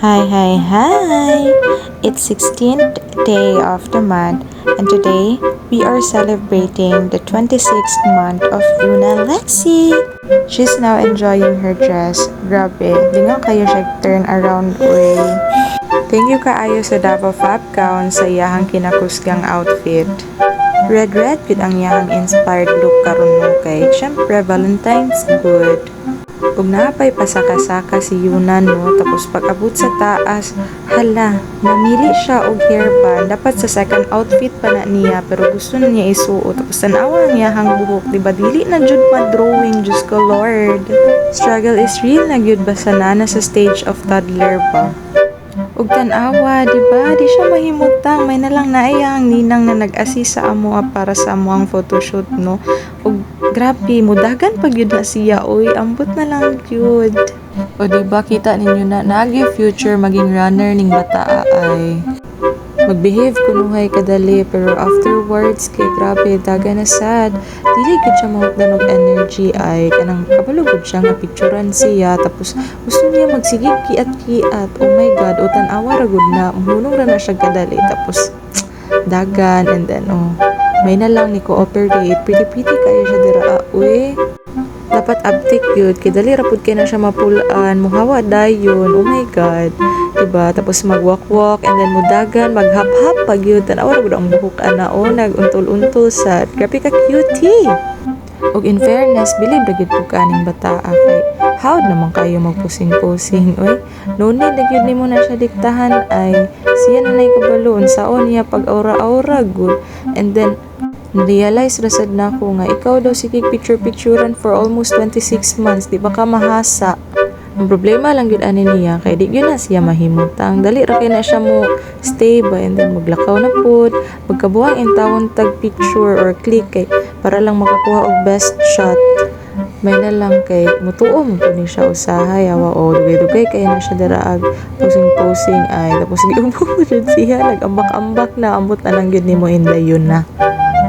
Hi! It's 16th day of the month and today we are celebrating the 26th month of Luna Lexi. She's now enjoying her dress. Grabe, di nga kayo siya turn around way. Thank you kaayo sa Davao Fab Gown sa iyahang kinakusgang outfit. Red gud ang iyahang inspired look karon mo kay syempre Valentine's good. Ug napay pasaka-saka si Yuna no, tapos pag-abot sa taas, hala, namili siya og hairband. Dapat sa second outfit pa na niya, pero gusto na niya isuot. Tapos tanawa niya hang buhok, diba? Dili na jud ma-drawing, Diyos ko Lord. Struggle is real na gyud basta na sa stage of toddler ba. Ug tanawa, diba? Di siya mahimutang. May nalang naayang ninang na nag-assist sa amo para sa amuang photoshoot, no? Ug grabe, mudagan pag yun na siya, oy. Ambot na lang yun. O diba, kita ninyo na nagi future maging runner ning bata ay. Magbehave kunuhay kadali, pero afterwards, kay grabe, daga na sad. Dili gud siya mahutdan og energy ay, kanang kabalugod siya nga picturean siya, tapos gusto niya magsigig kiat-kiat. Oh my God, o tanawa ra gud na, mahunong ra na siya kadali, tapos dagan, and then, may na lang ni cooperate, pretty kayo siya dira, uy. Dapat uptick yun, kay dali rapod kay na siya mapulaan, muhawa dayon, oh my God. Diba? Tapos magwalk-walk, and then mudagan, maghap-hap pag yun, tanawa ra gud ang buhok ana, naguntol-untol sa, grabe ka cutie. Og in fairness, bilib ra gid ko kaning bata kay how naman kayo magpusing-pusing, oy. No need na gyud nimo na siya diktahan ay siya na nay kabalon saon niya pag aura-aura good. And then realize rasad na ko nga ikaw daw sige picture-picturean for almost 26 months, di ba ka mahasa? Ang problema lang yun ani niya, kay di yun na siya mahimutang. Dali ra kay na siya mo stay ba, and then maglakaw na pod, magkabuhang in tawon tag picture or click kay para lang makakuha og best shot. May na lang kay mutuo mo po ni siya usahay, awa o dugay-dugay kay na siya daraag posing-posing ay, tapos giubo jud siya, nagambak-ambak na, ambot na lang yun ni mo indayon na.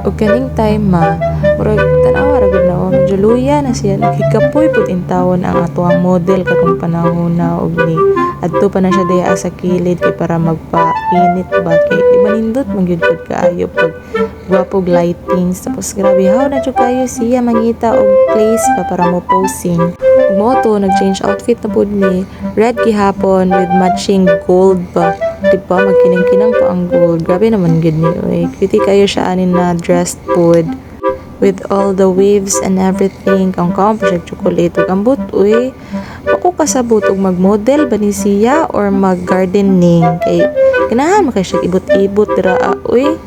O kaning time murag tanawa ra gud na medyo luya na siya, naghikapoy pud in tawon ang atuang model karong panahon na, og ni adto pa na siya diha sa kilid kay para magpa-init ba, kay di manindot man gyud pud kaayo pag gwapog lightings, tapos grabe how na jud kayo siya mangita og place pa para mo posing. Ug mo to nag-change outfit na pud ni, red gihapon with matching gold ba, diba magkinang-kinang pa ang gold, grabe naman gud ni, oy. Cutie kayo siya anin na dressed food with all the waves and everything, kang pa siya chocolate ug ambot, uy. Ako kasabot og mag-model ba ni siya or mag-gardening, kay ganahan makay siya ibot-ibot dira, uy.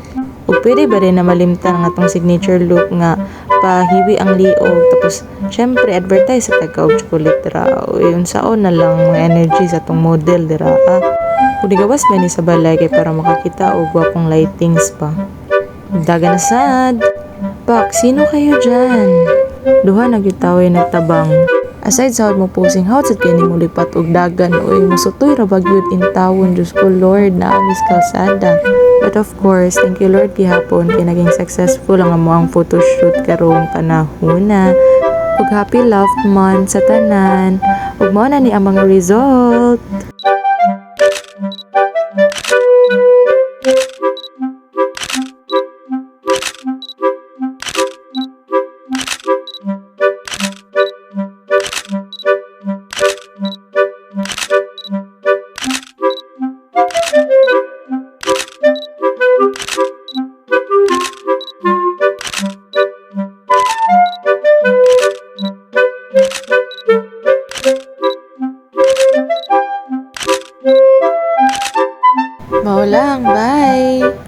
Ug pwede ba rin na malimtan ang atong signature look nga pahiwi ang liog, tapos syempre advertise sa tagaw chocolate dira, uy. Unsaon na lang mga energy sa atong model dira, Kung gawas man ni sa balay kay para makakita og gwapong lightings pa. Daga na sad. Pak, sino kayo dyan? Duha nagyutaway nagtabang. Aside sa mo posing, how sad kayo ni mo lipat og dagan, uy, musutoy ra bagyod in tawon, Diyos ko Lord, na amis kalsada. But of course, thank you Lord gihapon kay naging successful ang amuang photoshoot karong panahon na. Ug happy love month sa tanan. Ug mao na ni ang mga result. Mao lang, bye!